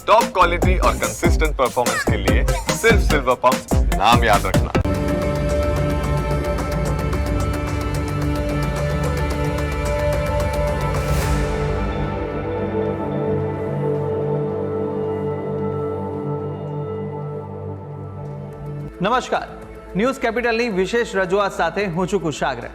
Top quality और consistent performance के लिए सिर्फ सिल्वर पंप नाम याद रखना। નમસ્કાર, ન્યૂઝ કેપિટલની વિશેષ રજૂઆત સાથે હું છું કુશાગ્ર.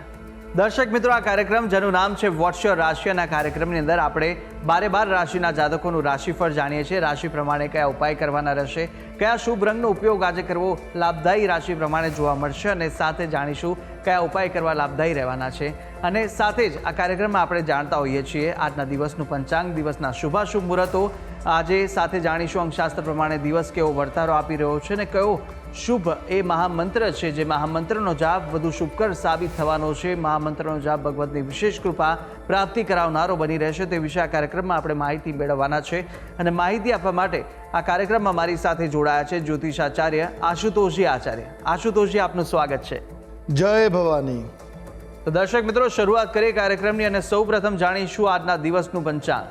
દર્શક મિત્રો, આ કાર્યક્રમ જેનું નામ છે વોટ્સ યોર રાશિ, અને આ કાર્યક્રમની અંદર આપણે 12 રાશિના જાતકોનું રાશિફળ જાણીએ છીએ. રાશિ પ્રમાણે કયા ઉપાય કરવાના રહેશે, કયા શુભ રંગનો ઉપયોગ આજે કરવો લાભદાયી રાશિ પ્રમાણે જોવા મળશે, અને સાથે જાણીશું કયા ઉપાય કરવા લાભદાયી રહેવાના છે. અને સાથે જ આ કાર્યક્રમમાં આપણે જાણતા હોઈએ છીએ આજના દિવસનું પંચાંગ, દિવસના શુભાશુભ મુહૂર્તો. આજે સાથે જાણીશું અંકશાસ્ત્ર પ્રમાણે દિવસ કેવો વર્તારો આપી રહ્યો છે, અને કયો શુભ એ મહામંત્ર છે જે મહામંત્રનો જાપ વધુ શુભકર સાબિત થવાનો છે. મહામંત્રનો જાપ ભગવતની વિશેષ કૃપા પ્રાપ્તિ કરાવનારો બની રહેશે. તે વિશે આ કાર્યક્રમમાં આપણે માહિતી મેળવવાના છે, અને માહિતી આપવા માટે આ કાર્યક્રમમાં મારી સાથે જોડાયા છે જ્યોતિષાચાર્ય આશુતોષજી આચાર્ય. આશુતોષજી, આપનું સ્વાગત છે. જય ભવાની. તો દર્શક મિત્રો, શરૂઆત કરીએ કાર્યક્રમની, અને સૌપ્રથમ જાણીશું આજના દિવસનું પંચાંગ.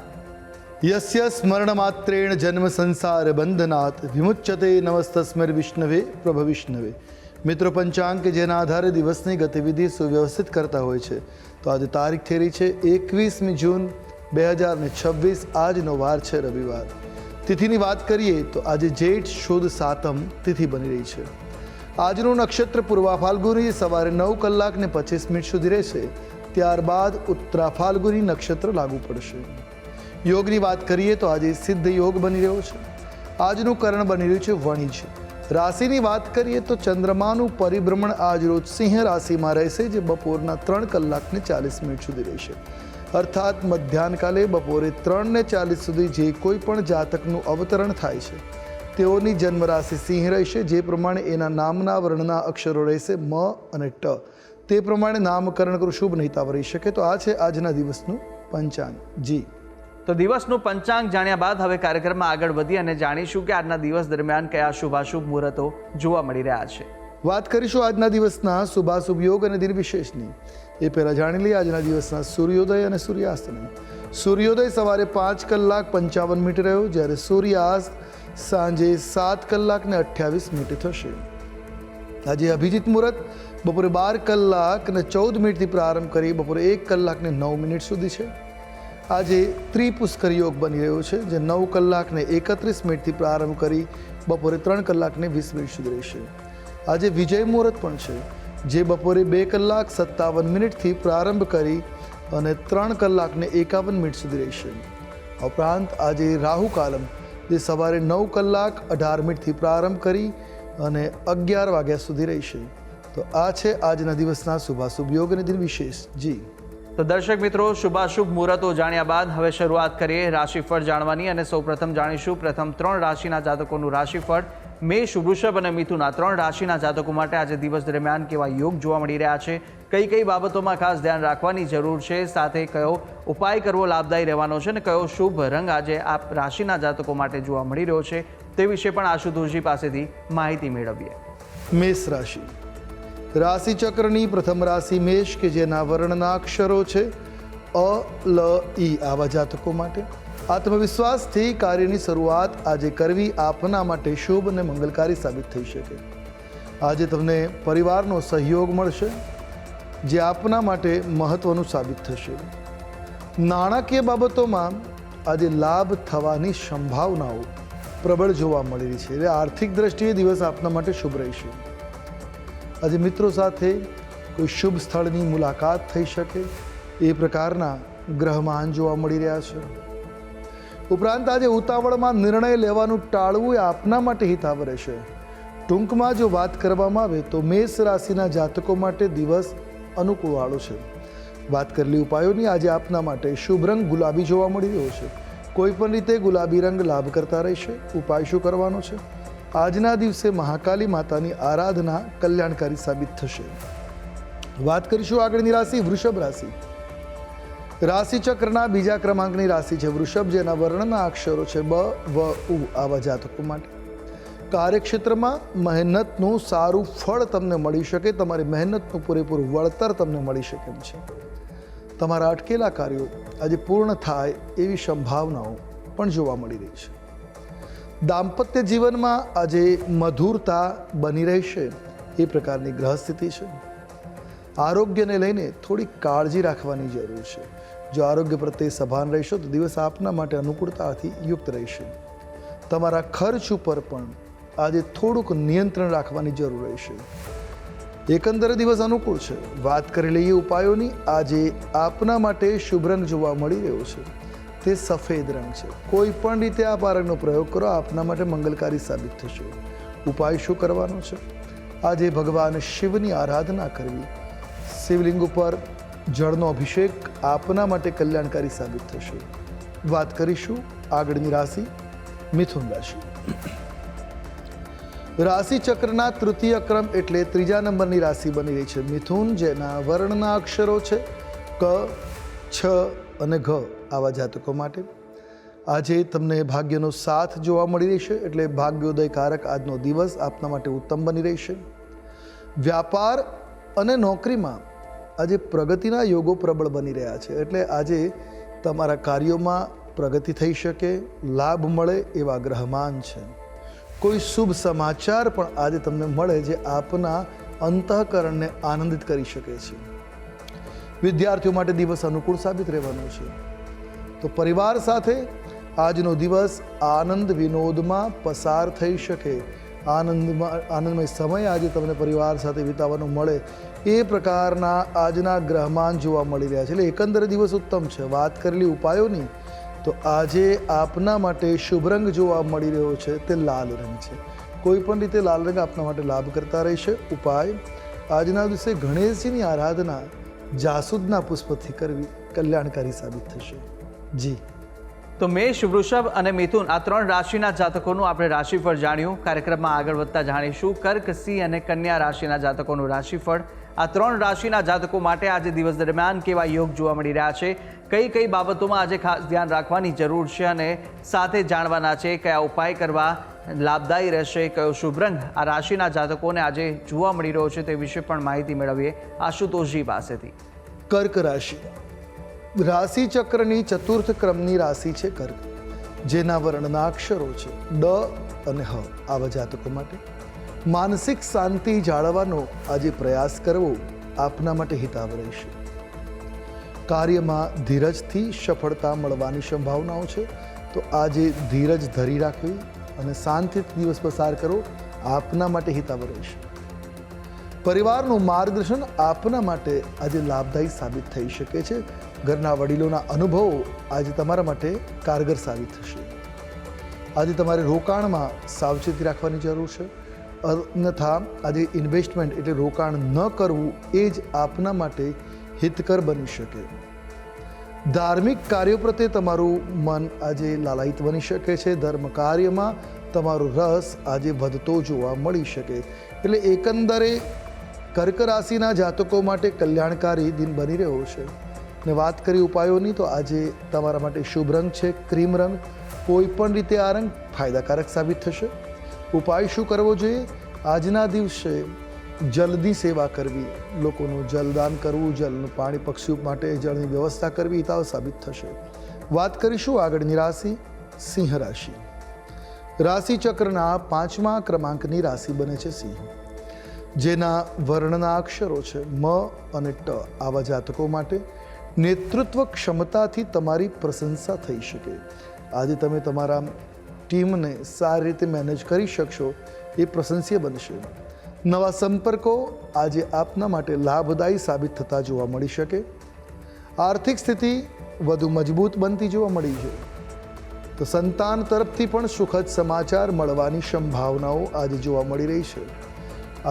યસ્ય સ્મરણ માત્રેણ જન્મ સંસાર બંધનાત વિમુચ્યતે નમસ્તસ્મૈ વિષ્ણવે પ્રભ વિષ્ણવે. મિત્રો, પંચાંગ કે જેના આધારે દિવસની ગતિવિધિ સુવ્યવસ્થિત કરતા હોય છે. તો આજે તારીખ થઈ રહી છે 21મી જૂન 2026. આજનો વાર છે રવિવાર. તિથિની વાત કરીએ તો આજે જેઠ શુદ્ધ સાતમ તિથિ બની રહી છે. આજનું નક્ષત્ર પૂર્વા ફાલ્ગુની સવારે 9 કલાક ને 25 મિનિટ સુધી રહેશે. ત્યારબાદ ઉત્તરા ફાલ્ગુની નક્ષત્ર લાગુ પડશે. યોગની વાત કરીએ તો આજે સિદ્ધ યોગ બની રહ્યો છે. આજનું કરણ બની રહ્યું છે વણિજ. રાશિની વાત કરીએ તો ચંદ્રમાનું પરિભ્રમણ આજ રોજ સિંહ રાશિમાં રહેશે, જે બપોરના 3 કલાક ને 40 મિનિટ સુધી રહેશે. અર્થાત મધ્યાહનકાલે બપોરે 3:40 સુધી જે કોઈ પણ જાતકનું અવતરણ થાય છે તેઓની જન્મ રાશિ સિંહ રહેશે. જે પ્રમાણે એના નામના વર્ણના અક્ષરો રહેશે મ અને ટ, તે પ્રમાણે નામકરણ કરું શુભ નહીં તાવરી શકે. તો આ છે આજના દિવસનું પંચાંગ. જી, તો દિવસનું પંચાંગ જાણ્યા બાદ હવે કાર્યક્રમમાં આગળ વધી અને જાણીશું કે આજના દિવસ દરમિયાન કયા શુભાશુભ મુહૂર્તો જોવા મળી રહ્યા છે. વાત કરીશું આજના દિવસના શુભાશુભ યોગ અને દિન વિશેષની. એ પહેલાં જાણી લઈએ આજના દિવસના સૂર્યોદય અને સૂર્યાસ્તની. સૂર્યોદય સવારે 5 કલાક 55 મિનિટ રહ્યો, જ્યારે સૂર્યાસ્ત સાંજે 7 કલાક ને 28 મિનિટ થશે. આજે અભિજીત મુહૂર્ત બપોરે 12 કલાક ને 14 મિનિટથી પ્રારંભ કરી બપોરે 1 કલાક ને 9 મિનિટ સુધી છે. આજે ત્રિપુષ્કર યોગ બની રહ્યો છે, જે 9 કલાક ને 31 મિનિટથી પ્રારંભ કરી બપોરે 3 કલાક ને 20 મિનિટ સુધી રહેશે. આજે વિજય મુહૂર્ત પણ છે, જે બપોરે 2 કલાક 57 મિનિટથી પ્રારંભ કરી અને 3 કલાક ને 51 મિનિટ સુધી રહેશે. ઉપરાંત આજે રાહુ કાલમ, જે સવારે 9 કલાક 18 મિનિટથી પ્રારંભ કરી અને 11 વાગ્યા સુધી રહેશે. તો આ છે આજના દિવસના શુભાશુભ યોગ અને દિન વિશેષ. જી, તો દર્શક મિત્રો, શુભાશુભ મુહૂર્તો જાણ્યા બાદ હવે શરૂઆત કરીએ રાશિફળ જાણવાની, અને સૌપ્રથમ જાણીશું પ્રથમ 3 રાશિના જાતકોનું રાશિફળ. મેષ, વૃષભ અને મિથુન, આ 3 રાશિના જાતકો માટે આજે દિવસ દરમિયાન કેવા યોગ જોવા મળી રહ્યા છે, કઈ કઈ બાબતોમાં ખાસ ધ્યાન રાખવાની જરૂર છે, સાથે કયો ઉપાય કરવો લાભદાયી રહેવાનો છે, અને કયો શુભ રંગ આજે આ રાશિના જાતકો માટે જોવા મળી રહ્યો છે, તે વિશે પણ આશુતોષજી પાસેથી માહિતી મેળવીએ. મેષ રાશિ. રાશિ ચક્રની પ્રથમ રાશિ મેષ, કે જેના વર્ણના અક્ષરો છે અ, લ, ઈ. આવા જાતકો માટે આત્મવિશ્વાસથી કાર્યની શરૂઆત આજે કરવી આપના માટે શુભ અને મંગલકારી સાબિત થઈ શકે. આજે તમને પરિવારનો સહયોગ મળશે, જે આપના માટે મહત્વનું સાબિત થશે. નાણાકીય બાબતોમાં આજે લાભ થવાની સંભાવનાઓ પ્રબળ જોવા મળી રહી છે, એટલે આર્થિક દ્રષ્ટિએ દિવસ આપના માટે શુભ રહેશે. આજે મિત્રો સાથે કોઈ શુભ સ્થળની મુલાકાત થઈ શકે એ પ્રકારના ગ્રહમાન જોવા મળી રહ્યા છે. ઉપરાંત આજે ઉતાવળમાં નિર્ણય લેવાનું ટાળવું એ આપના માટે હિતાવ રહેશે. ટૂંકમાં જો વાત કરવામાં આવે તો મેષ રાશિના જાતકો માટે દિવસ અનુકૂળવાળો છે. વાત કરેલી ઉપાયોની આજે આપના માટે શુભ રંગ ગુલાબી જોવા મળી રહ્યો છે. કોઈ પણ રીતે ગુલાબી રંગ લાભ કરતા રહેશે. ઉપાય શું કરવાનો છે? આજના દિવસે મહાકાલી માતાની આરાધના કલ્યાણકારી સાબિત થશે. વાત કરીશું આગળની રાશિ વૃષભ રાશિ. રાશિ ચક્રના બીજા ક્રમાંકની રાશિ છે વૃષભ, જેના વર્ણના અક્ષરો છે બ, વ, ઉ. આવા જાતકો માટે કાર્યક્ષેત્રમાં મહેનતનું સારું ફળ તમને મળી શકે. તમારી મહેનતનું પૂરેપૂરું વળતર તમને મળી શકે એમ છે. તમારા અટકેલા કાર્યો આજે પૂર્ણ થાય એવી સંભાવનાઓ પણ જોવા મળી રહી છે. દાંપત્ય જીવનમાં આજે મધુરતા બની રહેશે એ પ્રકારની ગ્રહ સ્થિતિ છે. આરોગ્યને લઈને થોડી કાળજી રાખવાની જરૂર છે. જો આરોગ્ય પ્રત્યે સભાન રહેશો તો દિવસ આપના માટે અનુકૂળતાથી યુક્ત રહેશે. તમારા ખર્ચ ઉપર પણ આજે થોડુંક નિયંત્રણ રાખવાની જરૂર રહેશે. એકંદરે દિવસ અનુકૂળ છે. વાત કરી લઈએ ઉપાયોની. આજે આપના માટે શુભ રંગ જોવા મળી રહ્યો છે, તે સફેદ રંગ છે. કોઈ પણ રીતે આપ આ રંગનો પ્રયોગ કરો, આપના માટે મંગલકારી સાબિત થશે. ઉપાય શું કરવાનો છે? આજે ભગવાન શિવની આરાધના કરવી, શિવલિંગ ઉપર જળનો અભિષેક આપના માટે કલ્યાણકારી સાબિત થશે. વાત કરીશું આગળની રાશિ મિથુન રાશિ. રાશિ ચક્રના તૃતીય ક્રમ એટલે ત્રીજા નંબરની રાશિ બની રહી છે મિથુન, જેના વર્ણના અક્ષરો છે ક, છ અને ઘ. આવા જાતકો માટે આજે તમને ભાગ્યનો સાથ જોવા મળી રહેશે, એટલે ભાગ્યોદયકારક આજનો દિવસ આપના માટે ઉત્તમ બની રહેશે. વ્યાપાર અને નોકરીમાં આજે પ્રગતિના યોગો પ્રબળ બની રહ્યા છે, એટલે આજે તમારા કાર્યોમાં પ્રગતિ થઈ શકે, લાભ મળે એવા ગ્રહમાન છે. કોઈ શુભ સમાચાર પણ આજે તમને મળે જે આપના અંતઃકરણને આનંદિત કરી શકે છે. વિદ્યાર્થીઓ માટે દિવસ અનુકૂળ સાબિત રહેવાનો છે. તો પરિવાર સાથે આજનો દિવસ આનંદ વિનોદમાં પસાર થઈ શકે, આનંદમય સમય આજે તમને પરિવાર સાથે વિતાવવાનો મળે એ પ્રકારના આજના ગ્રહમાન જોવા મળી રહ્યા છે. એટલે એકંદરે દિવસ ઉત્તમ છે. વાત કરેલી ઉપાયોની તો આજે આપના માટે શુભ રંગ જોવા મળી રહ્યો છે, તે લાલ રંગ છે. કોઈ પણ રીતે લાલ રંગ આપના માટે લાભ કરતા રહેશે. ઉપાય આજના દિવસે ગણેશજીની આરાધના જાસૂદના પુષ્પથી કરવી કલ્યાણકારી સાબિત થશે. જી તો મેષ, વૃષભ અને મિથુન આ 3 રાશિના જાતકોનું આપણે રાશિફળ જાણ્યું. કાર્યક્રમમાં આગળ વધતા જાણીશું કર્ક, સિંહ અને કન્યા રાશિના જાતકોનું રાશિફળ. આ 3 રાશિના જાતકો માટે આજે દિવસ દરમિયાન કેવા યોગ જોવા મળી રહ્યા છે, કઈ કઈ બાબતોમાં આજે ખાસ ધ્યાન રાખવાની જરૂર છે અને સાથે જાણવાના છે કયા ઉપાય કરવા લાભદાયી રહેશે, કયો શુભ રંગ આ રાશિના જાતકોને આજે જોવા મળી રહ્યો છે તે વિશે પણ માહિતી મેળવીએ આશુતોષજી પાસેથી. કર્ક રાશિ રાશિ ચક્રની ચતુર્થ ક્રમની રાશિ છે કર્ક, જેના વર્ણના અક્ષરો છે ડ અને હ. આવા જાતકો માટે માનસિક શાંતિ જાળવવાનો આજે પ્રયાસ કરવો આપના માટે હિતાવ રહેશે. કાર્યમાં ધીરજથી સફળતા મળવાની સંભાવનાઓ છે, તો આજે ધીરજ ધરી રાખવી અને શાંતિથી દિવસ પસાર કરવો આપના માટે હિતાવ રહેશે. પરિવારનું માર્ગદર્શન આપના માટે આજે લાભદાયી સાબિત થઈ શકે છે. ઘરના વડીલોના અનુભવો આજે તમારા માટે કારગર સાબિત થશે. આજે તમારે રોકાણમાં સાવચેતી રાખવાની જરૂર છે, અન્યથા આજે ઇન્વેસ્ટમેન્ટ એટલે રોકાણ ન કરવું એ જ આપના માટે હિતકર બની શકે. ધાર્મિક કાર્યો પ્રત્યે તમારું મન આજે લાલાયિત બની શકે છે. ધર્મ કાર્યમાં તમારો રસ આજે વધતો જોવા મળી શકે. એટલે એકંદરે કર્ક રાશિના જાતકો માટે કલ્યાણકારી દિન બની રહ્યો છે. ને વાત કરી ઉપાયોની તો આજે તમારા માટે શુભ રંગ છે ક્રીમ રંગ. કોઈ પણ રીતે આ રંગ ફાયદાકારક સાબિત થશે. ઉપાય શું કરવો જોઈએ? આજના દિવસે જલની સેવા કરવી, લોકોનું જલદાન કરવું, જલનું પાણી પક્ષીઓ માટે જળની વ્યવસ્થા કરવી હિતાવ સાબિત થશે. વાત કરીશું આગળની રાશિ સિંહ રાશિ. રાશિ ચક્રના 5મા ક્રમાંકની રાશિ બને છે સિંહ, જેના વર્ણના અક્ષરો છે મ અને ટ. આવા જાતકો માટે નેતૃત્વ ક્ષમતાથી તમારી પ્રશંસા થઈ શકે. આજે તમે તમારા ટીમને સારી રીતે મેનેજ કરી શકશો, એ પ્રશંસનીય બનશે. નવા સંપર્કો આજે આપના માટે લાભદાયી સાબિત થતા જોવા મળી શકે. આર્થિક સ્થિતિ વધુ મજબૂત બનતી જોવા મળી છે. તો સંતાન તરફથી પણ સુખદ સમાચાર મળવાની સંભાવનાઓ આજે જોવા મળી રહી છે.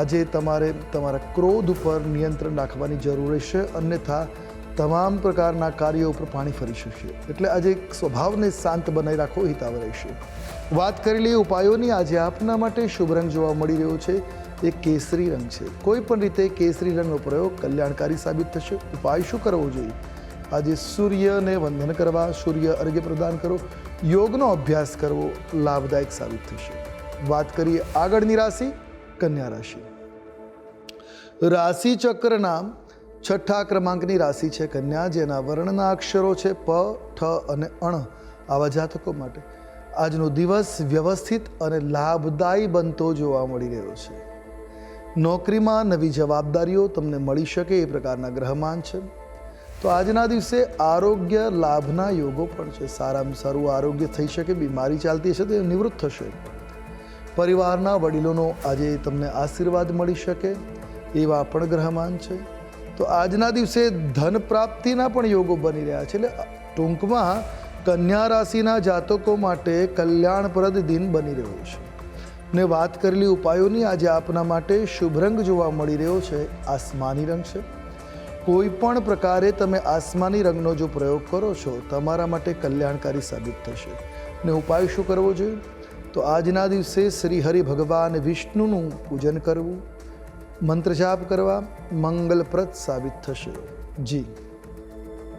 આજે તમારે તમારા ક્રોધ ઉપર નિયંત્રણ રાખવાની જરૂર રહેશે, અન્યથા તમામ પ્રકારના કાર્યો ઉપર પાણી ફરી શકશે. એટલે આજે સ્વભાવને શાંત બનાવી રાખવો હિતાવ રહેશે. વાત કરી લઈએ ઉપાયોની. આજે આપના માટે શુભ રંગ જોવા મળી રહ્યો છે, એ કેસરી રંગ છે. કોઈ પણ રીતે કેસરી રંગનો પ્રયોગ કલ્યાણકારી સાબિત થશે. ઉપાય શું કરવો જોઈએ? આજે સૂર્યને વંદન કરવા, સૂર્ય અર્ઘ્ય પ્રદાન કરો, યોગનો અભ્યાસ કરવો લાભદાયક સાબિત થશે. વાત કરીએ આગળની રાશિ કન્યા રાશિ. રાશિ ચક્રના 6ઠા ક્રમાંકની રાશિ છે કન્યા, જેના વર્ણના અક્ષરો છે પ, ઠ અને અણ. આવા જાતકો માટે આજનો દિવસ વ્યવસ્થિત અને લાભદાયી બનતો જોવા મળી રહ્યો છે. નોકરીમાં નવી જવાબદારીઓ તમને મળી શકે એ પ્રકારના ગ્રહમાન છે. તો આજના દિવસે આરોગ્ય લાભના યોગો પણ છે. સારામાં સારું આરોગ્ય થઈ શકે, બીમારી ચાલતી હશે તો એ નિવૃત્ત થશે. પરિવારના વડીલોનો આજે તમને આશીર્વાદ મળી શકે એવા પણ ગ્રહમાન છે. તો આજના દિવસે ધન પ્રાપ્તિના પણ યોગો બની રહ્યા છે. એટલે ટૂંકમાં કન્યા રાશિના જાતકો માટે કલ્યાણપ્રદ દિન બની રહ્યું છે. ને વાત કરેલી ઉપાયોની આજે આપના માટે શુભ રંગ જોવા મળી રહ્યો છે આસમાની રંગ છે. કોઈ પણ પ્રકારે તમે આસમાની રંગનો જો પ્રયોગ કરો છો તમારા માટે કલ્યાણકારી સાબિત થશે. ને ઉપાય શું કરવો જોઈએ? તો આજના દિવસે શ્રી હરિ ભગવાન વિષ્ણુનું પૂજન કરવું, મંત્ર જાપ કરવા મંગલપ્રદ સાબિત થશે. જી.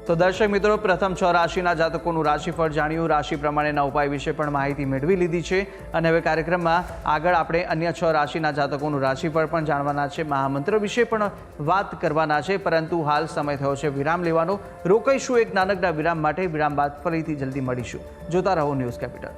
તો દર્શક મિત્રો, પ્રથમ 6 રાશિના જાતકોનું રાશિફળ જાણ્યું, રાશિ પ્રમાણેના ઉપાય વિશે પણ માહિતી મેળવી લીધી છે. અને હવે કાર્યક્રમમાં આગળ આપણે અન્ય 6 રાશિના જાતકોનું રાશિફળ પણ જાણવાના છે, મહામંત્ર વિશે પણ વાત કરવાના છે. પરંતુ હાલ સમય થયો છે વિરામ લેવાનો. રોકાઈશું એક નાનકડા વિરામ માટે. વિરામ બાદ ફરીથી જલ્દી મળીશું. જોતા રહો ન્યૂઝ કેપિટલ.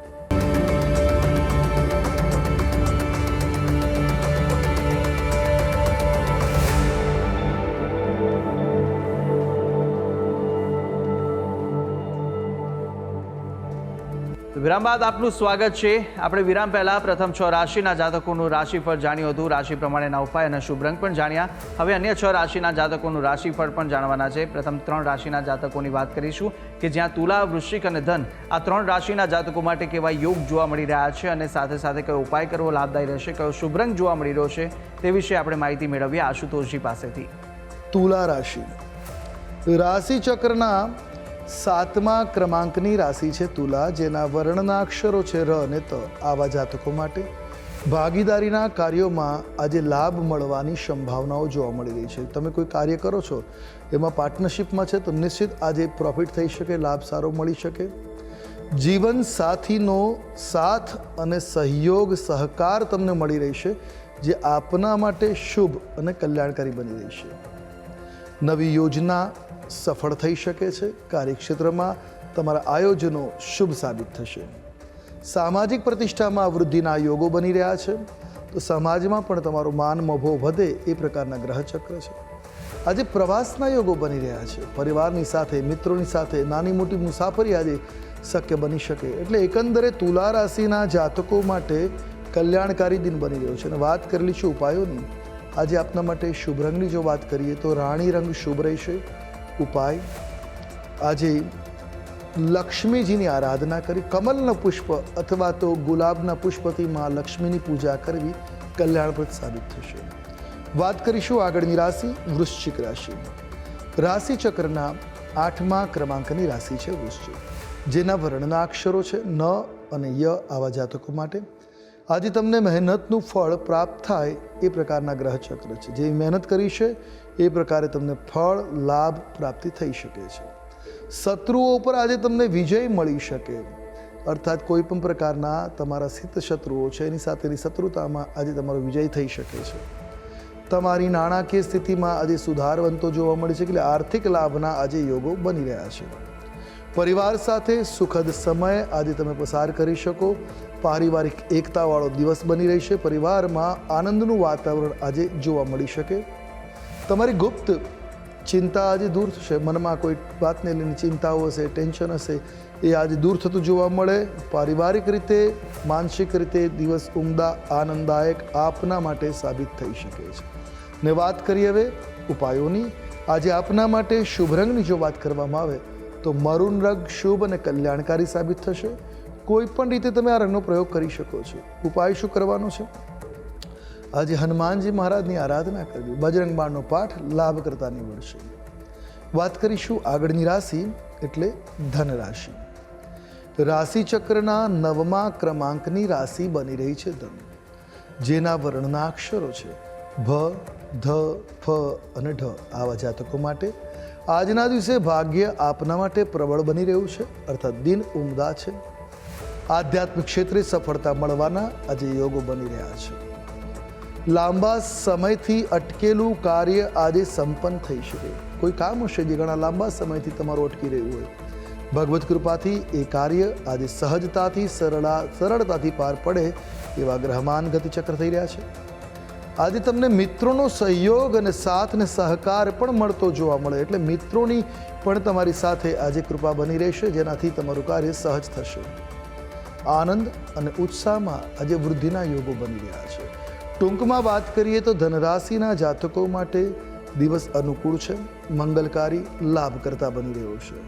વિરામ બાદ આપનું સ્વાગત છે. આપણે વિરામ પહેલા પ્રથમ 6 રાશિના જાતકોનું રાશિફળ જાણ્યું હતું, રાશિ પ્રમાણેના ઉપાય અને શુભ રંગ પણ જાણ્યા. હવે અન્ય 6 રાશિના જાતકોનું રાશિફળ પણ જાણવાના છે. પ્રથમ 3 રાશિના જાતકોની વાત કરીશું કે જ્યાં તુલા, વૃશ્ચિક અને ધન આ 3 રાશિના જાતકો માટે કેવા યોગ જોવા મળી રહ્યા છે અને સાથે સાથે કયો ઉપાય કરવો લાભદાયી રહેશે, કયો શુભ રંગ જોવા મળી રહ્યો છે તે વિશે આપણે માહિતી મેળવીએ આશુતોષજી પાસેથી. તુલા રાશિ રાશિ ચક્રના 7મા ક્રમાંકની રાશિ છે તુલા, જેના વર્ણના અક્ષરો છે ર અને ત. આવા જાતકો માટે ભાગીદારીના કાર્યોમાં આજે લાભ મળવાની સંભાવનાઓ જોવા મળી રહી છે. તમે કોઈ કાર્ય કરો છો એમાં પાર્ટનરશિપમાં છે તો નિશ્ચિત આજે પ્રોફિટ થઈ શકે, લાભ સારો મળી શકે. જીવન સાથીનો સાથ અને સહયોગ, સહકાર તમને મળી રહેશે, જે આપના માટે શુભ અને કલ્યાણકારી બની રહેશે. નવી યોજના સફળ થઈ શકે છે. કાર્યક્ષેત્રમાં તમારા આયોજનો શુભ સાબિત થશે. સામાજિક પ્રતિષ્ઠામાં વૃદ્ધિના યોગો બની રહ્યા છે. તો સમાજમાં પણ તમારો માન મોભો વધે એ પ્રકારના ગ્રહચક્ર છે. આજે પ્રવાસના યોગો બની રહ્યા છે. પરિવારની સાથે, મિત્રોની સાથે નાની મોટી મુસાફરી આજે શક્ય બની શકે. એટલે એકંદરે તુલા રાશિના જાતકો માટે કલ્યાણકારી દિન બની રહ્યો છે. અને વાત કરેલી છે ઉપાયોની. આજે આપના માટે શુભ રંગની જો વાત કરીએ તો રાણી રંગ શુભ રહેશે. ઉપાય: આજે લક્ષ્મીજીની આરાધના કરી કમલના પુષ્પ અથવા તો ગુલાબના પુષ્પથી માં લક્ષ્મીની પૂજા કરવી કલ્યાણપ્રદ સાબિત થશે. વાત કરીશું આગળની રાશિ વૃશ્ચિક રાશિ. રાશિ ચક્રના 8મા ક્રમાંકની રાશિ છે વૃશ્ચિક, જેના વર્ણના અક્ષરો છે ન અને ય. આવા જાતકો માટે આજે તમને મહેનતનું ફળ પ્રાપ્ત થાય એ પ્રકારના ગ્રહચક્ર છે. જે મહેનત કરી છે એ પ્રકારે તમને ફળ, લાભ, પ્રાપ્તિ થઈ શકે છે. શત્રુઓ ઉપર આજે તમને વિજય મળી શકે. અર્થાત કોઈ પણ પ્રકારના તમારા સિદ્ધ શત્રુઓ છે એની સાથેની શત્રુતામાં આજે તમારો વિજય થઈ શકે છે. તમારી નાણાકીય સ્થિતિમાં આજે સુધાર બનતો જોવા મળે છે. એટલે આર્થિક લાભના આજે યોગો બની રહ્યા છે. પરિવાર સાથે સુખદ સમય આજે તમે પસાર કરી શકો. પારિવારિક એકતાવાળો દિવસ બની રહેશે. પરિવારમાં આનંદનું વાતાવરણ આજે જોવા મળી શકે. તમારી ગુપ્ત ચિંતા આજે દૂર થશે. મનમાં કોઈ વાતને લઈને ચિંતાઓ હશે, ટેન્શન હશે, એ આજે દૂર થતું જોવા મળે. પારિવારિક રીતે, માનસિક રીતે દિવસ ઉમદા, આનંદદાયક આપના માટે સાબિત થઈ શકે છે. ને વાત કરીએ હવે ઉપાયોની. આજે આપના માટે શુભ રંગની જો વાત કરવામાં આવે તો મરૂન રંગ શુભ અને કલ્યાણકારી સાબિત થશે. કોઈ પણ રીતે તમે આ રંગનો પ્રયોગ કરી શકો છો. ઉપાય શું કરવાનો છે? આજે હનુમાનજી મહારાજની આરાધના કરવી, બજરંગ બાણનો પાઠ લાભકર્તા નીવડશે. વાત કરીશું આગળની રાશિ એટલે ધન રાશિ. રાશિ ચક્રના 9મા ક્રમાંકની રાશિ બની રહી છે ધન, જેના વર્ણના અક્ષરો છે ભ, ધ, ફ અને ઢ. આવા જાતકો માટે આજના દિવસે ભાગ્ય આપના માટે પ્રબળ બની રહ્યું છે. અર્થાત દિન ઉમદા છે. આધ્યાત્મિક ક્ષેત્રે સફળતા મળવાના આજે યોગો બની રહ્યા છે. લાંબા સમયથી અટકેલું કાર્ય આજે સંપન્ન થઈ શકે. કોઈ કામ હશે જે ઘણા લાંબા સમયથી તમારું અટકી રહ્યું હોય ભગવત કૃપાથી એ કાર્ય આજે સહજતાથી સરળતાથી પાર પડે એવા ગ્રહમાન ગતિચક્ર થઈ રહ્યા છે. આજે તમને મિત્રોનો સહયોગ અને સાથ અને સહકાર પણ મળતો જોવા મળે, એટલે મિત્રોની પણ તમારી સાથે આજે કૃપા બની રહેશે, જેનાથી તમારું કાર્ય સહજ થશે. આનંદ અને ઉત્સાહમાં આજે વૃદ્ધિના યોગો બની રહ્યા છે. ટૂંકમાં વાત કરીએ તો ધનરાશિના જાતકો માટે દિવસ અનુકૂળ છે, મંગલકારી, લાભકર્તા બની રહ્યો છે.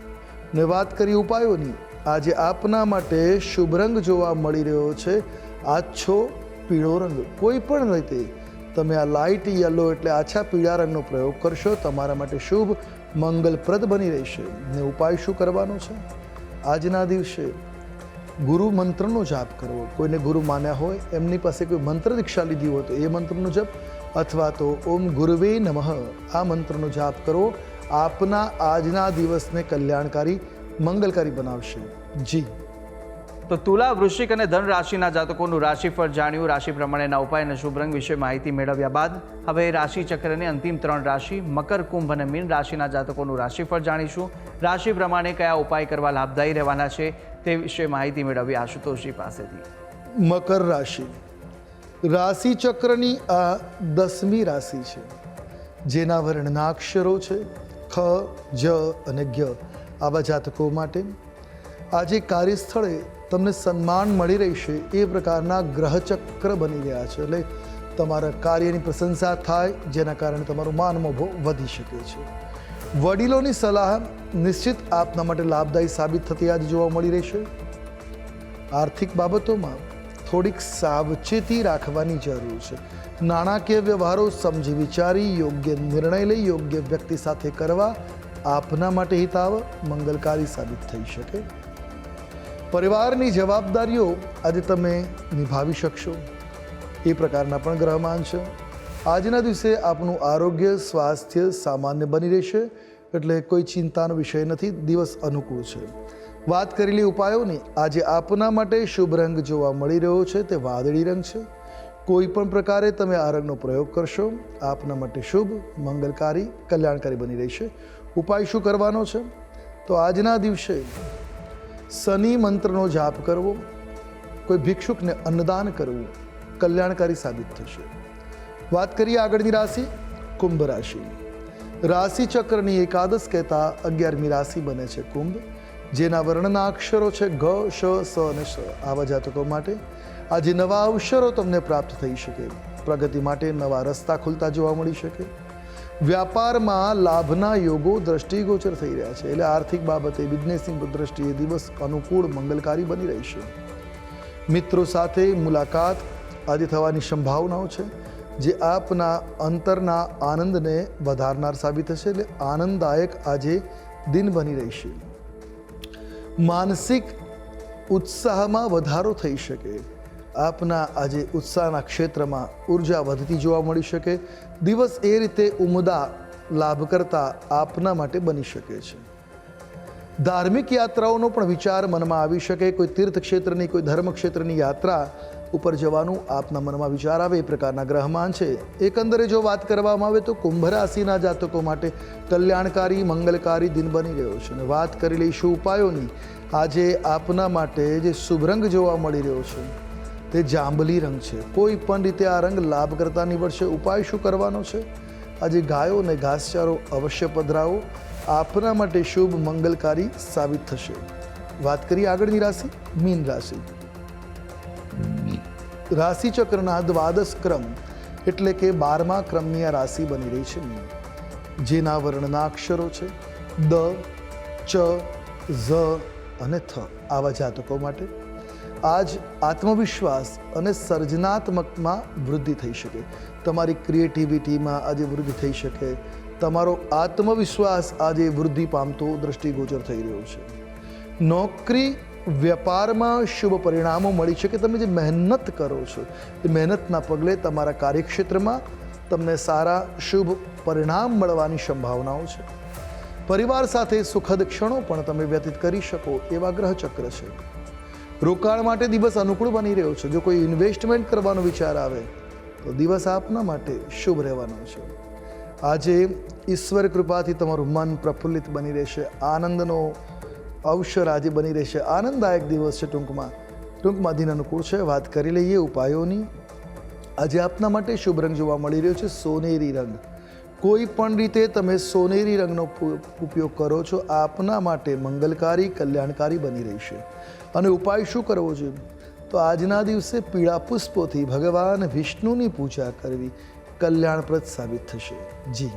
ને વાત કરીએ ઉપાયોની, આજે આપના માટે શુભ રંગ જોવા મળી રહ્યો છે, આછો પીળો રંગ. કોઈ પણ રીતે તમે આ લાઇટ યલો એટલે આછા પીળા રંગનો પ્રયોગ કરશો, તમારા માટે શુભ મંગલપ્રદ બની રહેશે. ને ઉપાય શું કરવાનો છે? આજના દિવસે ગુરુ મંત્રનો જાપ કરવો. કોઈને ગુરુ માન્યા હોય, એમની પાસે કોઈ મંત્ર દીક્ષા લીધી હોય તો એ મંત્રનો જપ, અથવા તો ઓમ ગુરુવે નમઃ આ મંત્રનો જાપ કરવો. આપના આજના દિવસને કલ્યાણકારી, મંગલકારી બનાવશે. જી. તો તુલા, વૃશ્ચિક અને ધન રાશિના જાતકોનું રાશિફળ જાણ્યું. રાશિ પ્રમાણેના ઉપાય અને શુભ રંગ વિશે માહિતી મેળવ્યા બાદ હવે રાશિ ચક્રની અંતિમ 3 રાશિ મકર, કુંભ અને મીન રાશિના જાતકોનું રાશિફળ જાણીશું. રાશિ પ્રમાણે કયા ઉપાય કરવા લાભદાયી રહેવાના છે તે વિશે માહિતી મેળવી આશુતોષજી પાસેથી. મકર રાશિ રાશિ ચક્રની આ 10મી રાશિ છે, જેના વર્ણના અક્ષરો છે ખ, જ અને જ્ઞ. આવા જાતકો માટે આજે કાર્યસ્થળે તમને સન્માન મળી રહેશે એ પ્રકારના ગ્રહચક્ર બની રહ્યા છે. એટલે તમારા કાર્યની પ્રશંસા થાય, જેના કારણે તમારું માનમોભો વધી શકે છે. વડીલોની સલાહ નિશ્ચિત આપના માટે લાભદાયી સાબિત થતી આજે જોવા મળી રહેશે. આર્થિક બાબતોમાં થોડીક સાવચેતી રાખવાની જરૂર છે. નાણાકીય વ્યવહારો સમજી વિચારી યોગ્ય નિર્ણય લઈ યોગ્ય વ્યક્તિ સાથે કરવા આપના માટે હિતાવ, મંગલકારી સાબિત થઈ શકે. પરિવારની જવાબદારીઓ આજે તમે નિભાવી શકશો એ પ્રકારના પણ ગ્રહમાન છે. આજના દિવસે આપનું આરોગ્ય, સ્વાસ્થ્ય સામાન્ય બની રહેશે, એટલે કોઈ ચિંતાનો વિષય નથી. દિવસ અનુકૂળ છે. વાત કરેલી ઉપાયોની, આજે આપના માટે શુભ રંગ જોવા મળી રહ્યો છે, તે વાદળી રંગ છે. કોઈ પણ પ્રકારે તમે આ રંગનો પ્રયોગ કરશો, આપના માટે શુભ, મંગલકારી, કલ્યાણકારી બની રહેશે. ઉપાય શું કરવાનો છે? તો આજના દિવસે શનિ મંત્રનો જાપ કરવો, કોઈ ભિક્ષુકને અન્નદાન કરવું કલ્યાણકારી સાબિત થશે. વાત કરીએ આગળની રાશિ કુંભ રાશિ. રાશિ ચક્રની એકાદશ કહેતા 11મી રાશિ બને છે કુંભ, જેના વર્ણના અક્ષરો છે ગ, શ, સ અને શ. આવા જાતકો માટે આજે નવા અવસરો તમને પ્રાપ્ત થઈ શકે. પ્રગતિ માટે નવા રસ્તા ખુલતા જોવા મળી શકે. વ્યાપારમાં લાભના યોગો દ્રષ્ટિગોચર થઈ રહ્યા છે, એટલે આર્થિક બાબતે બિઝનેસની દ્રષ્ટિએ દિવસ અનુકૂળ, મંગલકારી બની રહેશે. મિત્રો સાથે મુલાકાત આજે થવાની સંભાવનાઓ છે, જે આપના અંતરના આનંદને વધારનાર સાબિત થશે. એટલે આનંદદાયક આજે દિન બની રહેશે. માનસિક ઉત્સાહમાં વધારો થઈ શકે. આપના આજે ઉત્સાહના ક્ષેત્રમાં ઉર્જા વધતી જોવા મળી શકે. દિવસ એ રીતે ઉમદા, લાભ કરતા આપના માટે બની શકે છે. ધાર્મિક યાત્રાઓનો પણ વિચાર મનમાં આવી શકે. કોઈ તીર્થ ક્ષેત્રની, કોઈ ધર્મ ક્ષેત્રની યાત્રા ઉપર જવાનું આપના મનમાં વિચાર આવે એ પ્રકારના ગ્રહમાન છે. એકંદરે જો વાત કરવામાં આવે તો કુંભ રાશિના જાતકો માટે કલ્યાણકારી, મંગલકારી દિન બની રહ્યો છે. અને વાત કરી લઈશું ઉપાયોની. આજે આપના માટે જે શુભ રંગ જોવા મળી રહ્યો છે તે જાંબલી રંગ છે. કોઈ પણ રીતે આ રંગ લાભ કરતા નીવડશે. ઉપાય શું કરવાનો છે? આજે ગાયો અને ઘાસચારો અવશ્ય પધરાવો, આપના માટે શુભ, મંગલકારી સાબિત થશે. વાત કરીએ આગળની રાશિ મીન રાશિ. રાશિ ચક્રના દ્વાદશ ક્રમ એટલે કે 12મા ક્રમની આ રાશિ બની રહી છે મીન, જેના વર્ણના અક્ષરો છે દ, ચ, ઝ અને થ. આવા જાતકો માટે આજ આત્મવિશ્વાસ અને સર્જનાત્મકમાં વૃદ્ધિ થઈ શકે. તમારી ક્રિએટિવિટીમાં આજે વૃદ્ધિ થઈ શકે. તમારો આત્મવિશ્વાસ આજે વૃદ્ધિ પામતો દ્રષ્ટિગોચર થઈ રહ્યો છે. નોકરી, વ્યાપારમાં શુભ પરિણામો મળી શકે. તમે જે મહેનત કરો છો એ મહેનતના પગલે તમારા કાર્યક્ષેત્રમાં તમને સારા શુભ પરિણામ મળવાની સંભાવનાઓ છે. પરિવાર સાથે સુખદ ક્ષણો પણ તમે વ્યતીત કરી શકો એવા ગ્રહચક્ર છે. રોકાણ માટે દિવસ અનુકૂળ બની રહ્યો છે. જો કોઈ ઇન્વેસ્ટમેન્ટ કરવાનો વિચાર આવે તો દિવસ આપના માટે શુભ રહેવાનો છે. આજે ઈશ્વર કૃપાથી તમારું મન પ્રફુલ્લિત બની રહેશે. આનંદનો અવસર આજે બની રહેશે. આનંદદાયક દિવસ છે. ટૂંકમાં દિન અનુકૂળ છે. વાત કરી લઈએ ઉપાયોની. આજે આપના માટે શુભ રંગ જોવા મળી રહ્યો છે સોનેરી રંગ. કોઈ પણ રીતે તમે સોનેરી રંગનો ઉપયોગ કરો છો આપના માટે મંગલકારી કલ્યાણકારી બની રહેશે. અને ઉપાય શું કરવો જોઈએ? તો આજના દિવસે પીળા પુષ્પોથી ભગવાન વિષ્ણુની પૂજા કરવી કલ્યાણપ્રદ સાબિત થશે. જી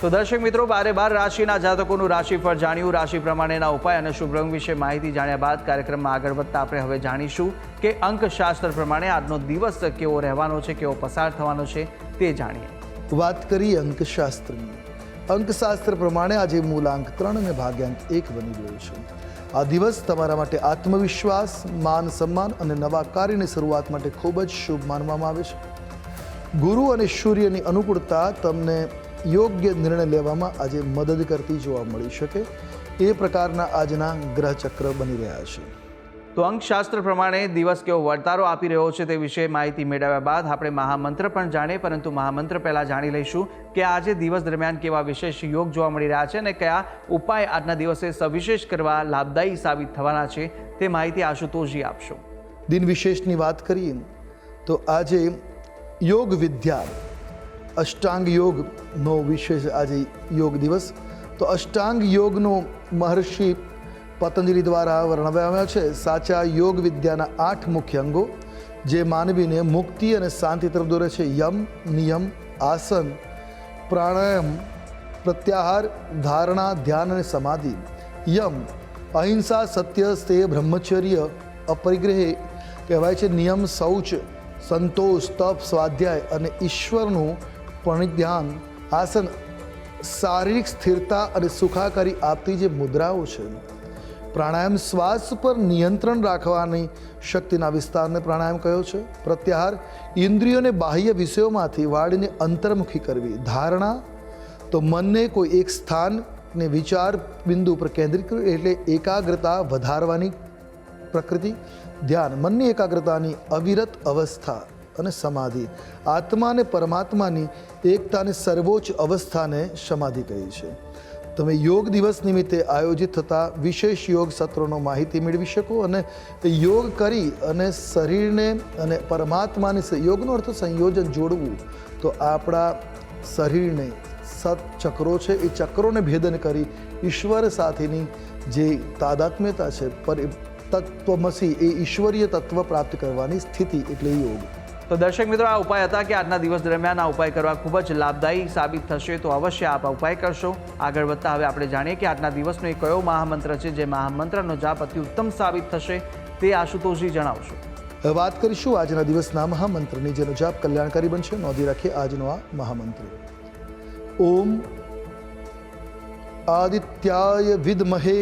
તો દર્શક મિત્રો, 12 રાશિના જાતકોનું રાશિફળ જાણ્યું. રાશિ પ્રમાણેના ઉપાય અને શુભ રંગ વિશે માહિતી જાણ્યા બાદ કાર્યક્રમમાં આગળ વધતા આપણે હવે જાણીશું કે અંકશાસ્ત્ર પ્રમાણે આજનો દિવસ કેવો રહેવાનો છે, કેવો પસાર થવાનો છે તે જાણીએ. વાત કરીએ અંકશાસ્ત્રની. અંકશાસ્ત્ર પ્રમાણે આજે મૂલાંક 3 અને ભાગ્યાંક 1 બની રહ્યો છે. આ દિવસ તમારા માટે આત્મવિશ્વાસ, માન સન્માન અને નવા કાર્યની શરૂઆત માટે ખૂબ જ શુભ માનવામાં આવે છે. ગુરુ અને સૂર્યની અનુકૂળતા તમને યોગ્ય નિર્ણય લેવામાં આજે મદદ કરતી જોવા મળી શકે એ પ્રકારના આજના ગ્રહચક્ર બની રહ્યા છે. તો અંકશાસ્ત્ર પ્રમાણે દિવસ કેવો વર્તારો આપી રહ્યો છે તે વિશે માહિતી મેળવ્યા બાદ આપણે મહામંત્ર પણ જાણીએ, પરંતુ મહામંત્ર પહેલાં જાણી લઈશું કે આજે દિવસ દરમિયાન કેવા વિશેષ યોગ જોવા મળી રહ્યા છે અને કયા ઉપાય આજના દિવસે સવિશેષ કરવા લાભદાયી સાબિત થવાના છે તે માહિતી આશુતોષજી આપશો. દિન વિશેષની વાત કરીએ તો આજે યોગ વિદ્યા અષ્ટાંગ યોગનો વિશેષ આજે યોગ દિવસ. તો અષ્ટાંગ યોગનો મહર્ષિ પતંજલિ દ્વારા વર્ણવ્યા છે. સાચા યોગ વિદ્યાના 8 મુખ્ય અંગો જે માનવીને મુક્તિ અને શાંતિ તરફ દોરે છે. યમ, નિયમ, આસન, પ્રાણાયામ, પ્રત્યાહાર, ધારણા, ધ્યાન અને સમાધિ. યમ અહિંસા, સત્ય, સ્તેય, બ્રહ્મચર્ય, અપરિગ્રહ કહેવાય છે. નિયમ શૌચ, સંતોષ, તપ, સ્વાધ્યાય અને ઈશ્વરનું પરિધ્યાન. આસન શારીરિક સ્થિરતા અને સુખાકારી આપતી જે મુદ્રાઓ છે. પ્રાણાયામ શ્વાસ પર નિયંત્રણ રાખવાની શક્તિના વિસ્તારને પ્રાણાયામ કહ્યો છે. પ્રત્યાહાર ઇન્દ્રિયોને બાહ્ય વિષયોમાંથી વાળીને અંતર્મુખી કરવી. ધારણા તો મનને કોઈ એક સ્થાનને વિચાર બિંદુ પર કેન્દ્રિત કરવું એટલે એકાગ્રતા વધારવાની પ્રકૃતિ. ધ્યાન મનની એકાગ્રતાની અવિરત અવસ્થા અને સમાધિ આત્મા અને પરમાત્માની એકતાની સર્વોચ્ચ અવસ્થાને સમાધિ કહી છે. તમે યોગ દિવસ નિમિત્તે આયોજિત થતા વિશેષ યોગ સત્રોનો માહિતી મેળવી શકો અને યોગ કરી અને શરીરને અને પરમાત્માની યોગનો અર્થ સંયોજન જોડવું. તો આપણા શરીરને 7 ચક્રો છે એ ચક્રોને ભેદન કરી ઈશ્વર સાથેની જે તાદાત્મ્યતા છે તત્વમસી એ ઈશ્વરીય તત્વ પ્રાપ્ત કરવાની સ્થિતિ એટલે યોગ. તો દર્શક મિત્રો, આ ઉપાય હતા કે આજના દિવસ દરમિયાન આ ઉપાય કરવા ખૂબ જ લાભદાયી સાબિત થશે. તો અવશ્ય આપ ઉપાય કરશો. આગળ વધતા હવે આપણે જાણીએ કે આજના દિવસનો એ કયો મહામંત્ર છે જે મહામંત્રનો જાપ અતિ ઉત્તમ સાબિત થશે તે આશુતોષજી જણાવશો. હવે વાત કરીશું આજના દિવસના મહામંત્રની જેનો જાપ કલ્યાણકારી બનશે. નોંધી રાખીએ આજનો આ મહામંત્ર. ઓમ આદિત્યાય વિદ્મહે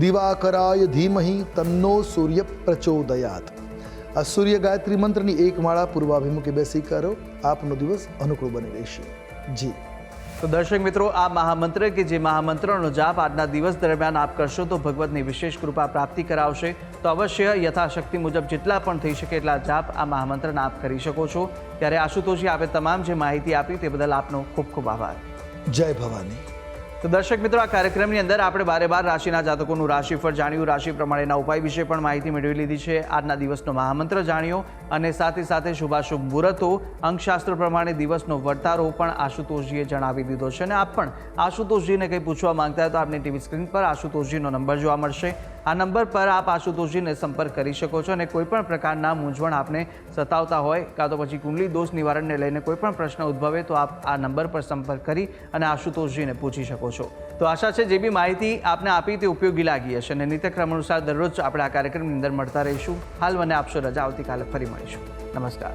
દિવાકરાય ધીમહિ તન્નો સૂર્ય પ્રચોદયાત. આ સૂર્ય ગાયત્રી મંત્રની એક માળા પૂર્વાભિમુખે બેસી કરો. આપનો દિવસ અનુકૂળ બની રહેશે. જી તો દર્શક મિત્રો, આ મહામંત્ર કે જે મહામંત્રનો જાપ આજના દિવસ દરમિયાન આપ કરશો તો ભગવતની વિશેષ કૃપા પ્રાપ્તિ કરાવશે. તો અવશ્ય યથાશક્તિ મુજબ જેટલા પણ થઈ શકે એટલા જાપ આ મહામંત્રના આપ કરી શકો છો. ત્યારે આશુતોષજી, આપે તમામ જે માહિતી આપી તે બદલ આપનો ખૂબ ખૂબ આભાર. જય ભવાની. તો દર્શક મિત્રો, આ કાર્યક્રમની અંદર આપણે 12 રાશિના જાતકોનું રાશિફળ જાણ્યું, રાશિ પ્રમાણેના ઉપાય વિશે પણ માહિતી મેળવી લીધી છે, આજના દિવસનો મહામંત્ર જાણ્યો અને સાથે સાથે શુભાશુભ મુહૂર્તો, અંકશાસ્ત્ર પ્રમાણે દિવસનો વર્તારો પણ આશુતોષજીએ જણાવી દીધો છે. અને આપ પણ આશુતોષજીને કંઈ પૂછવા માંગતા હોય તો આપની ટીવી સ્ક્રીન પર આશુતોષજીનો નંબર જોવા મળશે. આ નંબર પર આપ આશુતોષજીને સંપર્ક કરી શકો છો અને કોઈપણ પ્રકારના મૂંઝવણ આપને સતાવતા હોય કાં તો પછી કુંડલી દોષ નિવારણને લઈને કોઈપણ પ્રશ્ન ઉદ્ભવે તો આપ આ નંબર પર સંપર્ક કરી અને આશુતોષજીને પૂછી શકો છો. તો આશા છે જે બી માહિતી આપને આપી તે ઉપયોગી લાગી હશે અને નિત્યક્રમ અનુસાર દરરોજ આપણે આ કાર્યક્રમની અંદર મળતા રહીશું. હાલ મને આપશો રજા. આવતીકાલે ફરી મળીશું. નમસ્કાર.